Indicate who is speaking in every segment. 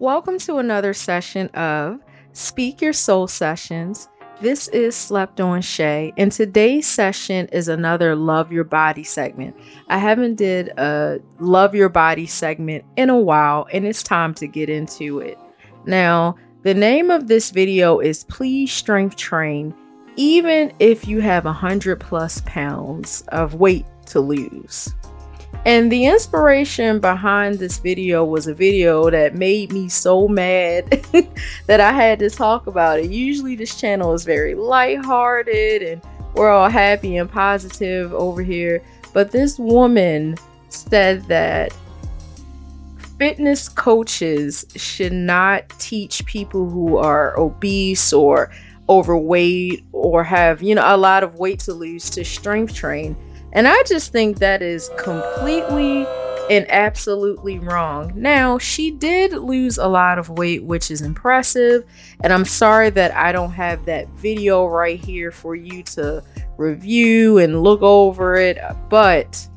Speaker 1: Welcome to another session of Speak Your Soul Sessions. This is Slept On Shay, and today's session is another Love Your Body segment. I haven't did a Love Your Body segment in a while, and it's time to get into it. Now, the name of this video is Please Strength Train, even if you have 100 plus pounds of weight to lose. And the inspiration behind this video was a video that made me so mad that I had to talk about it. Usually this channel is very lighthearted and we're all happy and positive over here. But this woman said that fitness coaches should not teach people who are obese or overweight or have, a lot of weight to lose to strength train. And I just think that is completely and absolutely wrong. Now, she did lose a lot of weight, which is impressive. And I'm sorry that I don't have that video right here for you to review and look over it. But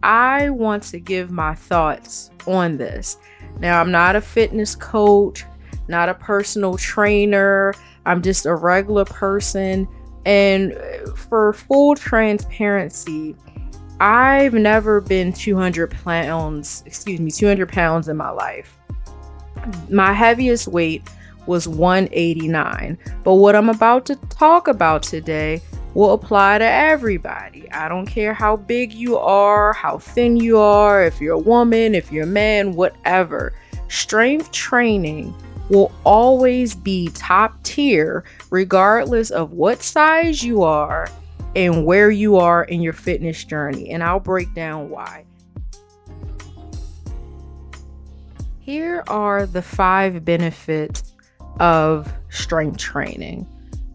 Speaker 1: I want to give my thoughts on this. Now, I'm not a fitness coach, not a personal trainer. I'm just a regular person. And for full transparency, I've never been 200 pounds in my life. My heaviest weight was 189. But what I'm about to talk about today will apply to everybody. I don't care how big you are, how thin you are, if you're a woman, if you're a man, whatever. Strength training will always be top tier, regardless of what size you are and where you are in your fitness journey. And I'll break down why. Here are the 5 benefits of strength training.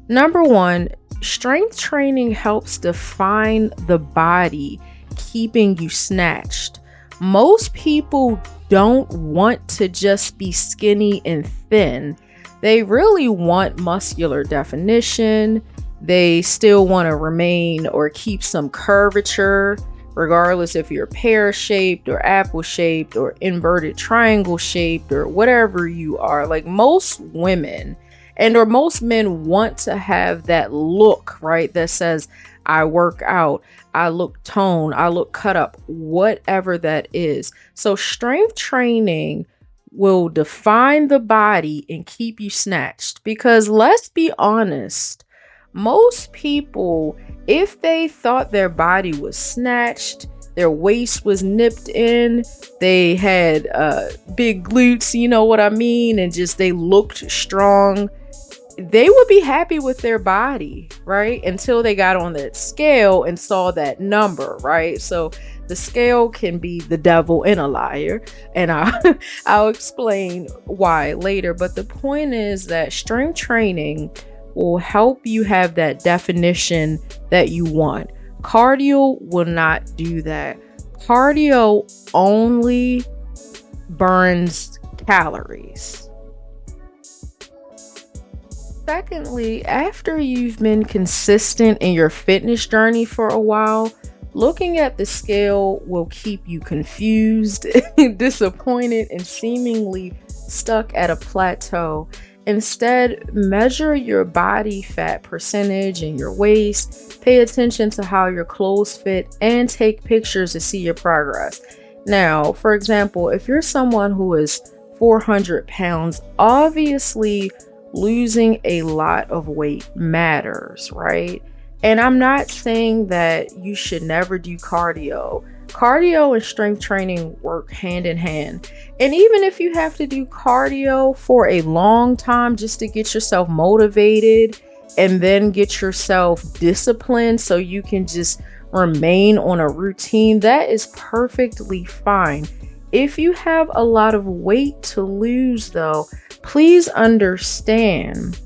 Speaker 1: Number 1, strength training helps define the body, keeping you snatched. Most people don't want to just be skinny and thin. They really want muscular definition. They still want to remain or keep some curvature, regardless if you're pear-shaped or apple-shaped or inverted triangle-shaped or whatever you are. Like most women or most men want to have that look, right? That says, I work out, I look toned, I look cut up, whatever that is. So strength training will define the body and keep you snatched. Because let's be honest, most people, if they thought their body was snatched, their waist was nipped in, they had big glutes, you know what I mean, and just they looked strong, they would be happy with their body, right? Until they got on that scale and saw that number, right? So the scale can be the devil and a liar, and I'll explain why later. But the point is that strength training will help you have that definition that you want. Cardio will not do that. Cardio only burns calories. Secondly, after you've been consistent in your fitness journey for a while, looking at the scale will keep you confused, disappointed, and seemingly stuck at a plateau. Instead, measure your body fat percentage and your waist. Pay attention to how your clothes fit and take pictures to see your progress. Now, for example, if you're someone who is 400 pounds, obviously losing a lot of weight matters, right? And I'm not saying that you should never do cardio. Cardio and strength training work hand in hand. And even if you have to do cardio for a long time just to get yourself motivated and then get yourself disciplined so you can just remain on a routine, that is perfectly fine. If you have a lot of weight to lose, though, please understand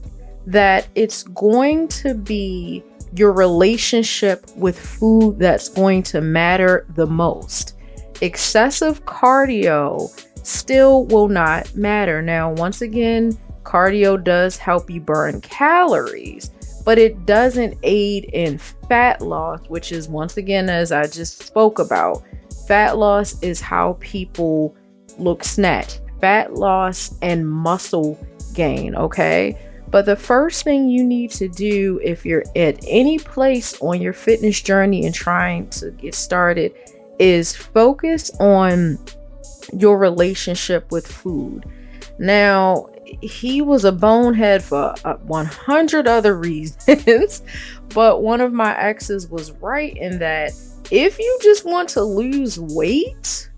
Speaker 1: that it's going to be your relationship with food that's going to matter the most. Excessive cardio still will not matter. Now, once again, cardio does help you burn calories, but it doesn't aid in fat loss, which is, once again, as I just spoke about, fat loss is how people look snatched. fat loss and muscle gain, okay? But the first thing you need to do if you're at any place on your fitness journey and trying to get started is focus on your relationship with food. Now, he was a bonehead for 100 other reasons, but one of my exes was right in that if you just want to lose weight,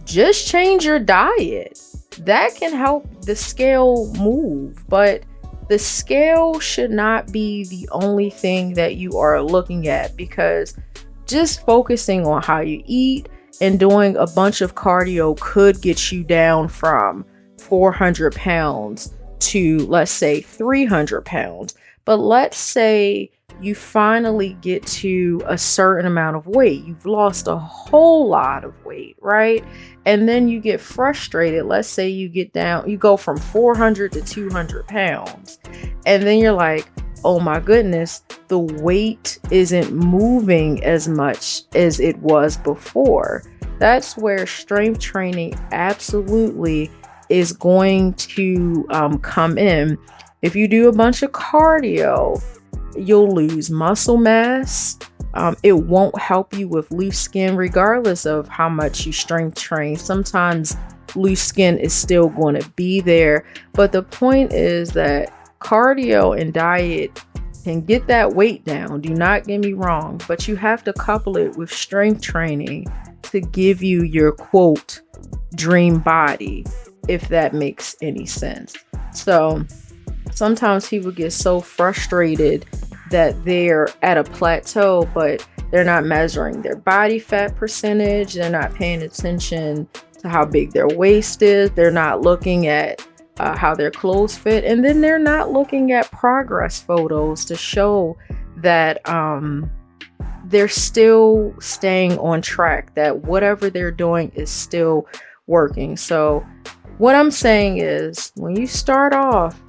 Speaker 1: just change your diet. That can help the scale move, but the scale should not be the only thing that you are looking at, because just focusing on how you eat and doing a bunch of cardio could get you down from 400 pounds to, let's say, 300 pounds. But let's say you finally get to a certain amount of weight. You've lost a whole lot of weight, right? And then you get frustrated. Let's say you go from 400 to 200 pounds. And then you're like, oh my goodness, the weight isn't moving as much as it was before. That's where strength training absolutely is going to come in. If you do a bunch of cardio, you'll lose muscle mass. It won't help you with loose skin, regardless of how much you strength train. Sometimes loose skin is still going to be there. But the point is that cardio and diet can get that weight down. Do not get me wrong, but you have to couple it with strength training to give you your quote dream body, if that makes any sense. So sometimes people get so frustrated that they're at a plateau, but they're not measuring their body fat percentage. They're not paying attention to how big their waist is. They're not looking at how their clothes fit. And then they're not looking at progress photos to show that they're still staying on track, that whatever they're doing is still working. So what I'm saying is, when you start off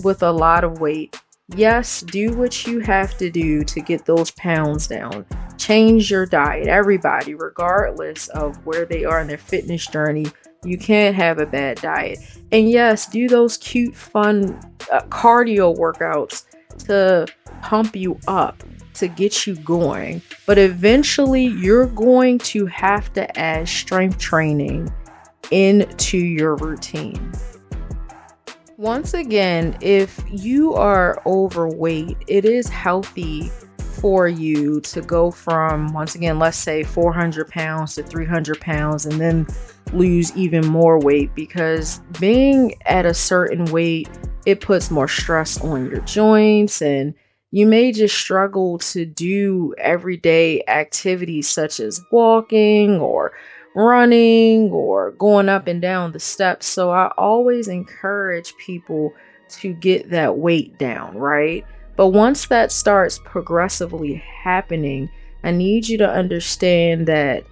Speaker 1: with a lot of weight, yes, do what you have to do to get those pounds down. Change your diet. Everybody, regardless of where they are in their fitness journey, you can't have a bad diet. And yes, do those cute, fun cardio workouts to pump you up, to get you going. But eventually, you're going to have to add strength training into your routine. Once again, if you are overweight, it is healthy for you to go from, once again, let's say 400 pounds to 300 pounds and then lose even more weight, because being at a certain weight, it puts more stress on your joints, and you may just struggle to do everyday activities such as walking or running or going up and down the steps. So I always encourage people to get that weight down, right? But once that starts progressively happening, I need you to understand that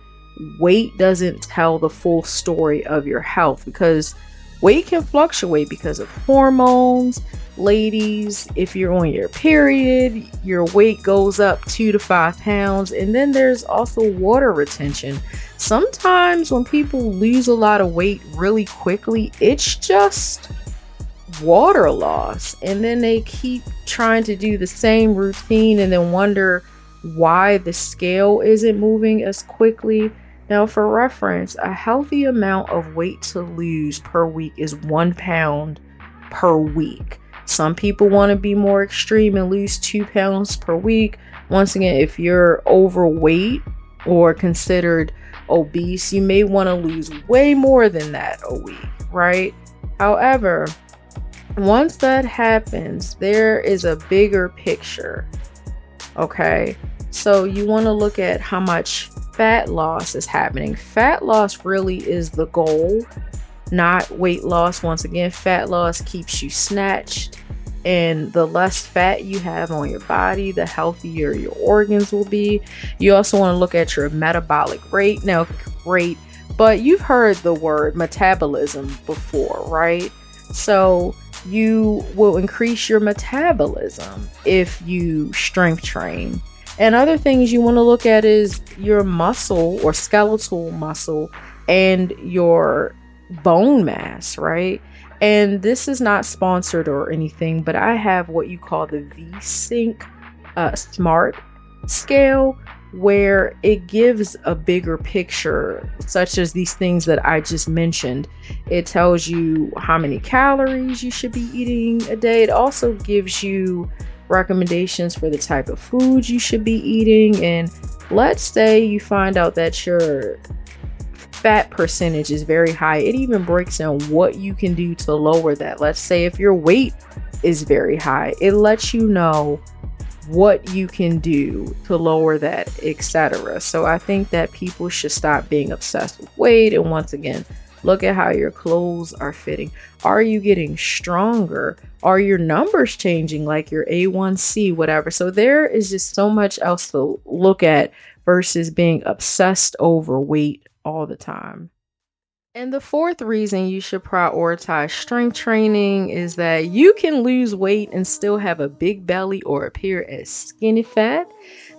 Speaker 1: weight doesn't tell the full story of your health, because weight can fluctuate because of hormones. Ladies, if you're on your period, your weight goes up 2 to 5 pounds. And then there's also water retention. Sometimes when people lose a lot of weight really quickly, it's just water loss. And then they keep trying to do the same routine and then wonder why the scale isn't moving as quickly. Now, for reference, a healthy amount of weight to lose per week is 1 pound per week. Some people want to be more extreme and lose 2 pounds per week. Once again, if you're overweight or considered obese, you may want to lose way more than that a week, right? However, once that happens, there is a bigger picture, okay? So you want to look at how much fat loss is happening. Fat loss really is the goal, not weight loss. Once again, fat loss keeps you snatched, and the less fat you have on your body, the healthier your organs will be. You also want to look at your metabolic rate. Now, great, but you've heard the word metabolism before, right? So you will increase your metabolism if you strength train. And other things you want to look at is your muscle or skeletal muscle and your bone mass, right? And this is not sponsored or anything, but I have what you call the V-Sync Smart scale, where it gives a bigger picture, such as these things that I just mentioned. It tells you how many calories you should be eating a day. It also gives you recommendations for the type of foods you should be eating. And let's say you find out that your fat percentage is very high, it even breaks down what you can do to lower that. Let's say if your weight is very high, it lets you know what you can do to lower that, etc. So I think that people should stop being obsessed with weight, and once again, look at how your clothes are fitting. Are you getting stronger? Are your numbers changing, like your A1C, whatever? So there is just so much else to look at versus being obsessed over weight all the time. And the fourth reason you should prioritize strength training is that you can lose weight and still have a big belly or appear as skinny fat.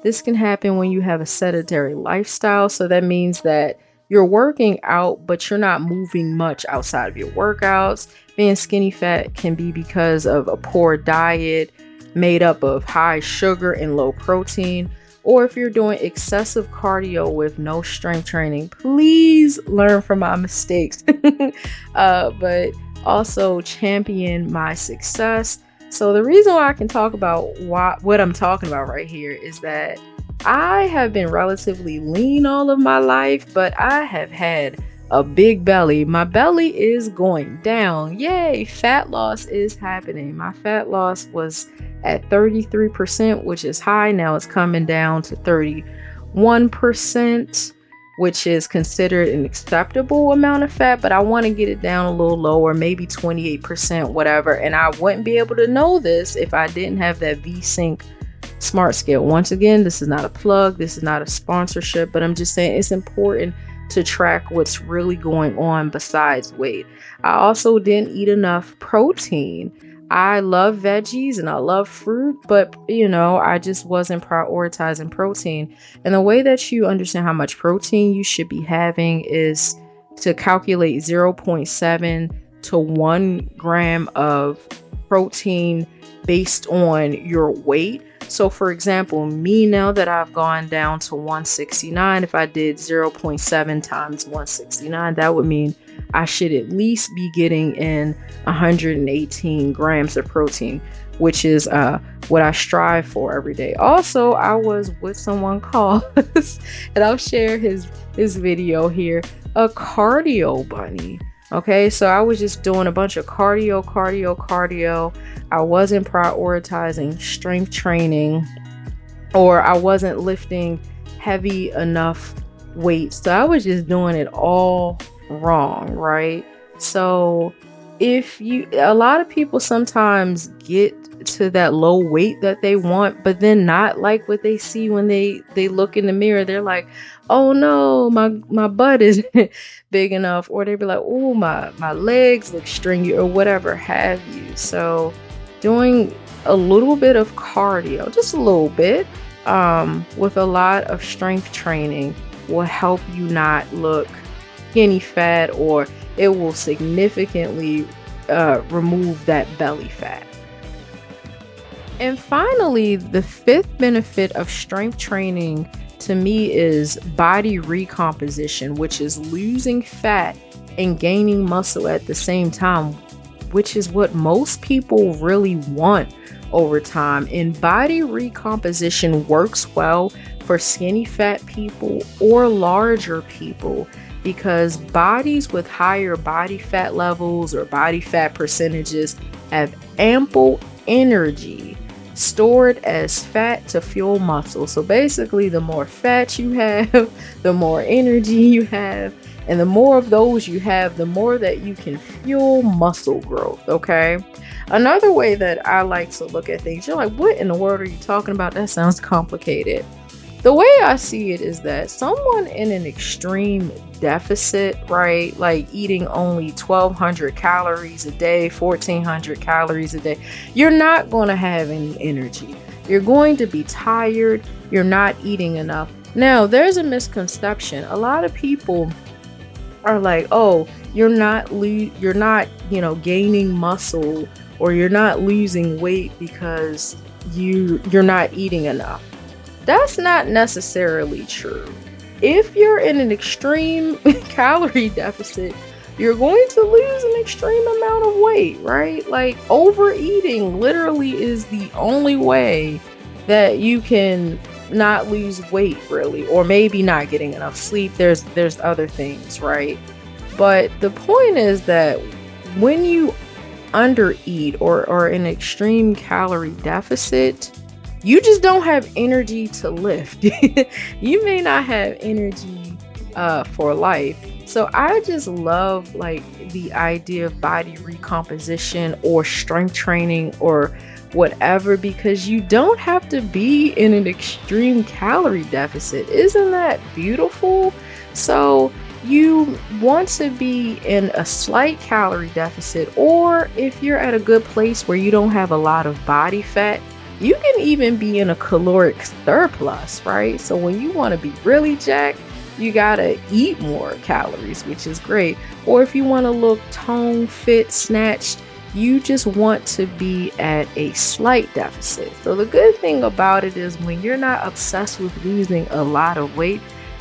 Speaker 1: This can happen when you have a sedentary lifestyle. So that means that you're working out, but you're not moving much outside of your workouts. Being skinny fat can be because of a poor diet made up of high sugar and low protein. Or if you're doing excessive cardio with no strength training, please learn from my mistakes. But also champion my success. So the reason why I can talk about what I'm talking about right here is that I have been relatively lean all of my life, but I have had a big belly. My belly is going down. Yay, fat loss is happening. My fat loss was at 33%, which is high. Now it's coming down to 31%, which is considered an acceptable amount of fat, but I want to get it down a little lower, maybe 28%, whatever. And I wouldn't be able to know this if I didn't have that V-Sync Smart Scale. Once again, this is not a plug, this is not a sponsorship, but I'm just saying it's important to track what's really going on besides weight. I also didn't eat enough protein. I love veggies and I love fruit, but I just wasn't prioritizing protein. And the way that you understand how much protein you should be having is to calculate 0.7 to 1 gram of protein based on your weight. So for example, me, now that I've gone down to 169, if I did 0.7 times 169, that would mean I should at least be getting in 118 grams of protein, which is what I strive for every day. Also, I was with someone called, and I'll share his video here, a cardio bunny. Okay, so I was just doing a bunch of cardio. I wasn't prioritizing strength training, or I wasn't lifting heavy enough weights. So I was just doing it all wrong, right? So a lot of people sometimes get to that low weight that they want, but then not like what they see when they look in the mirror. They're like, oh no, my butt isn't big enough, or they be like, oh, my legs look stringy, or whatever have you. So doing a little bit of cardio, just a little bit, with a lot of strength training will help you not look skinny fat, or it will significantly remove that belly fat. And finally, the fifth benefit of strength training to me is body recomposition, which is losing fat and gaining muscle at the same time, which is what most people really want over time. And body recomposition works well for skinny fat people or larger people, because bodies with higher body fat levels or body fat percentages have ample energy stored as fat to fuel muscle. So basically, the more fat you have, the more energy you have, and the more of those you have, the more that you can fuel muscle growth. Okay, another way that I like to look at things, you're like, what in the world are you talking about? That sounds complicated. The way I see it is that someone in an extreme deficit, right, like eating only 1,200 calories a day, 1,400 calories a day, you're not going to have any energy. You're going to be tired. You're not eating enough. Now, there's a misconception. A lot of people are like, oh, you're not, gaining muscle, or you're not losing weight because you're not eating enough. That's not necessarily true. If you're in an extreme calorie deficit, you're going to lose an extreme amount of weight, right? Like, overeating literally is the only way that you can not lose weight, really, or maybe not getting enough sleep. There's other things, right? But the point is that when you undereat or an extreme calorie deficit, you just don't have energy to lift. You may not have energy for life. So I just love like the idea of body recomposition or strength training or whatever, because you don't have to be in an extreme calorie deficit. Isn't that beautiful? So you want to be in a slight calorie deficit, or if you're at a good place where you don't have a lot of body fat, you can even be in a caloric surplus, right? So when you want to be really jacked, you gotta eat more calories, which is great. Or if you want to look tone, fit, snatched, you just want to be at a slight deficit. So the good thing about it is when you're not obsessed with losing a lot of weight,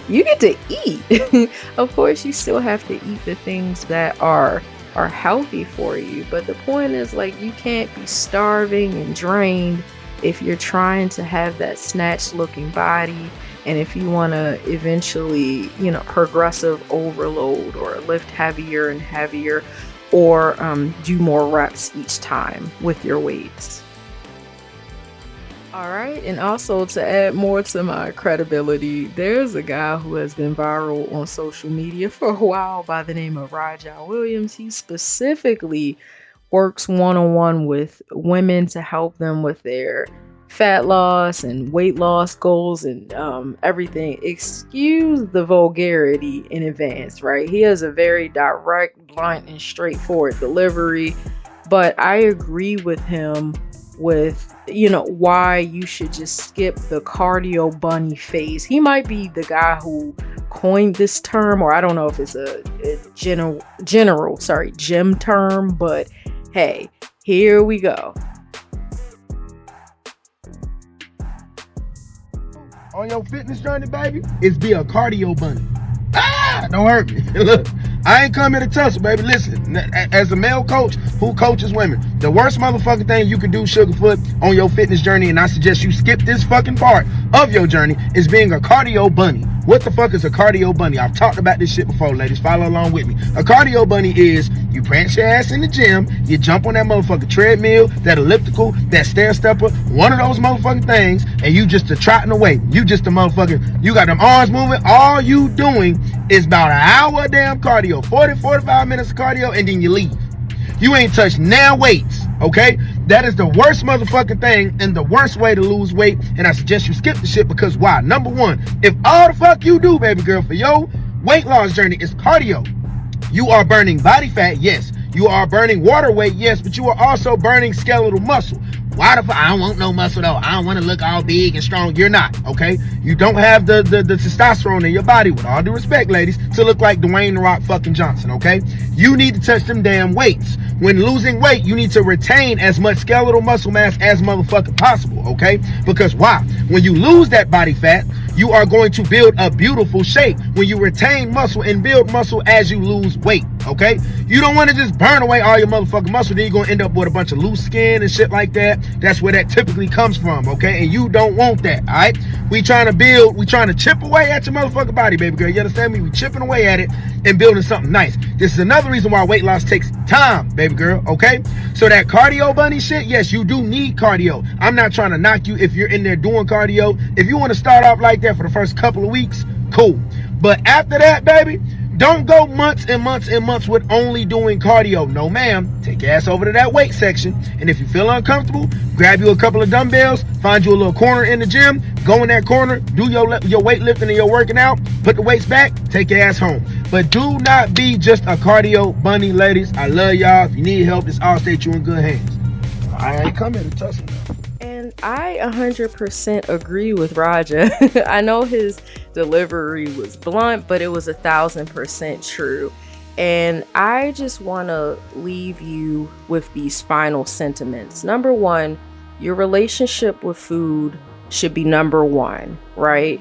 Speaker 1: you get to eat. Of course, you still have to eat the things that are healthy for you. But the point is, like, you can't be starving and drained if you're trying to have that snatched looking body. And if you want to eventually, progressive overload or lift heavier and heavier, or do more reps each time with your weights. All right. And also, to add more to my credibility, there's a guy who has been viral on social media for a while by the name of Raja Williams. He specifically works one-on-one with women to help them with their fat loss and weight loss goals and everything. Excuse the vulgarity in advance, right? He has a very direct, blunt, and straightforward delivery, but I agree with him with, why you should just skip the cardio bunny phase. He might be the guy who coined this term, or I don't know if it's a gym term, but hey, here we go.
Speaker 2: On your fitness journey, baby, it's be a cardio bunny. Don't hurt me. Look, I ain't come here to tussle, baby. Listen, as a male coach who coaches women, the worst motherfucking thing you can do, Sugarfoot, on your fitness journey, and I suggest you skip this fucking part of your journey, is being a cardio bunny. What the fuck is a cardio bunny? I've talked about this shit before, ladies. Follow along with me. A cardio bunny is you prance your ass in the gym, you jump on that motherfucking treadmill, that elliptical, that stair stepper, one of those motherfucking things, and you just a trotting away. You just a motherfucking, you got them arms moving. All you doing is about an hour of damn cardio, 45 minutes of cardio, and then you leave. You ain't touched now weights, okay? That is the worst motherfucking thing and the worst way to lose weight, and I suggest you skip the shit, because why? Number one, if all the fuck you do, baby girl, for your weight loss journey is cardio, you are burning body fat, yes. You are burning water weight, yes, but you are also burning skeletal muscle. Why the fuck? I don't want no muscle though. I don't want to look all big and strong. You're not, okay? You don't have the testosterone in your body, with all due respect, ladies, to look like Dwayne The Rock fucking Johnson, okay? You need to touch them damn weights. When losing weight, you need to retain as much skeletal muscle mass as motherfucking possible, okay? Because why? When you lose that body fat, you are going to build a beautiful shape. When you retain muscle and build muscle as you lose weight, okay? You don't want to just burn away all your motherfucking muscle, then you're going to end up with a bunch of loose skin and shit like that. That's where that typically comes from, okay? And you don't want that, all right? We trying to chip away at your motherfucking body, baby girl. You understand me? We chipping away at it and building something nice. This is another reason why weight loss takes time, baby girl, okay? So that cardio bunny shit, yes, you do need cardio. I'm not trying to knock you if you're in there doing cardio. If you want to start off like that for the first couple of weeks, cool. But after that, baby, don't go months and months and months with only doing cardio. No, ma'am. Take your ass over to that weight section. And if you feel uncomfortable, grab you a couple of dumbbells, find you a little corner in the gym, go in that corner, do your weightlifting and your working out, put the weights back, take your ass home. But do not be just a cardio bunny, ladies. I love y'all. If you need help, this all state you in good hands. I ain't coming to tussle.
Speaker 1: And I 100% agree with Raja. I know his delivery was blunt, but it was 1,000% true. And I just want to leave you with these final sentiments. Number one, your relationship with food should be number one, right?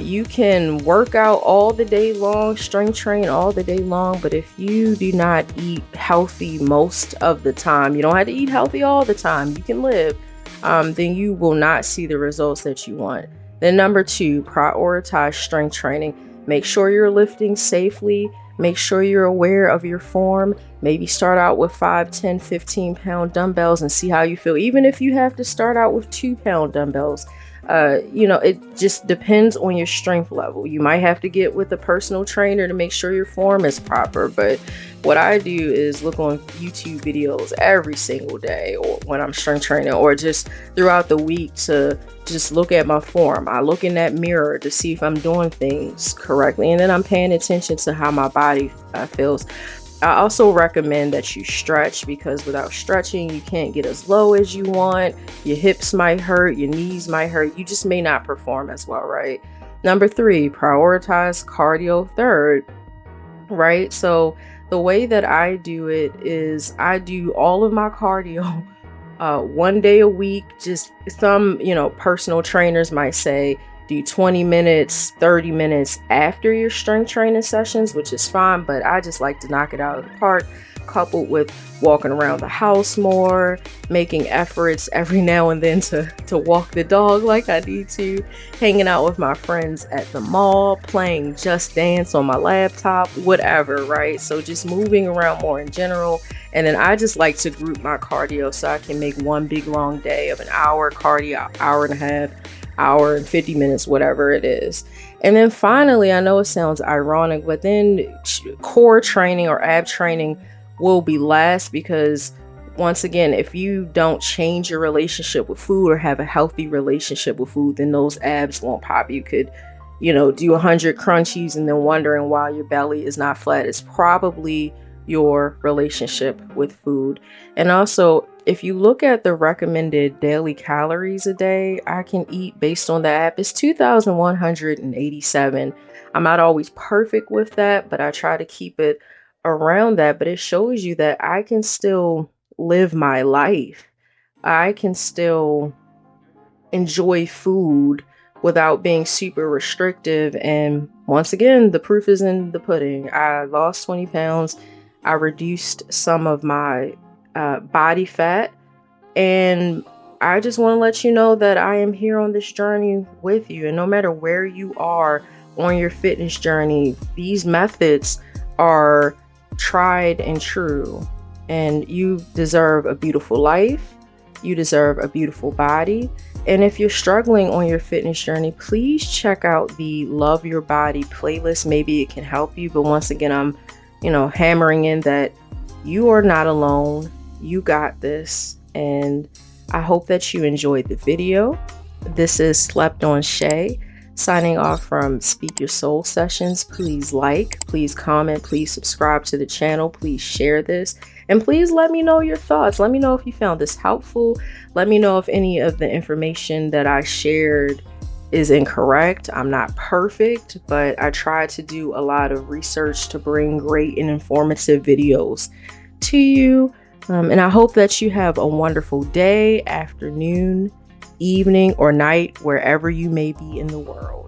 Speaker 1: You can work out all the day long, strength train all the day long, but if you do not eat healthy most of the time, you don't have to eat healthy all the time, you can live, then you will not see the results that you want. Then number two, prioritize strength training. Make sure you're lifting safely. Make sure you're aware of your form. Maybe start out with 5, 10, 15 pound dumbbells and see how you feel. Even if you have to start out with 2-pound dumbbells, it just depends on your strength level. You might have to get with a personal trainer to make sure your form is proper. But what I do is look on YouTube videos every single day, or when I'm strength training, or just throughout the week to just look at my form. I look in that mirror to see if I'm doing things correctly, and then I'm paying attention to how my body feels. I also recommend that you stretch, because without stretching, you can't get as low as you want. Your hips might hurt, your knees might hurt. You just may not perform as well, right? Number three, prioritize cardio third, right? So the way that I do it is I do all of my cardio one day a week. Just some, personal trainers might say do 20 minutes, 30 minutes after your strength training sessions, which is fine, but I just like to knock it out of the park, coupled with walking around the house more, making efforts every now and then to walk the dog like I need to, hanging out with my friends at the mall, playing Just Dance on my laptop, whatever, right? So just moving around more in general. And then I just like to group my cardio so I can make one big long day of an hour cardio, hour and a half, hour and 50 minutes, whatever it is. And then finally, I know it sounds ironic, but then core training or ab training will be last, because once again, if you don't change your relationship with food or have a healthy relationship with food, then those abs won't pop. You could, do 100 crunchies and then wondering why your belly is not flat. It's probably your relationship with food. And also, if you look at the recommended daily calories a day I can eat based on the app, it's 2,187. I'm not always perfect with that, but I try to keep it around that. But it shows you that I can still live my life. I can still enjoy food without being super restrictive. And once again, the proof is in the pudding. I lost 20 pounds. I reduced some of my body fat, and I just want to let you know that I am here on this journey with you. And no matter where you are on your fitness journey, these methods are tried and true, and you deserve a beautiful life. You deserve a beautiful body. And if you're struggling on your fitness journey, please check out the Love Your Body playlist. Maybe it can help you. But once again, I'm hammering in that you are not alone. You got this. And I hope that you enjoyed the video. This is Slept on Shay, signing off from Speak Your Soul Sessions. Please like, please comment, please subscribe to the channel, please share this, and please let me know your thoughts. Let me know if you found this helpful. Let me know if any of the information that I shared is incorrect. I'm not perfect, but I try to do a lot of research to bring great and informative videos to you. And I hope that you have a wonderful day, afternoon, evening, or night, wherever you may be in the world.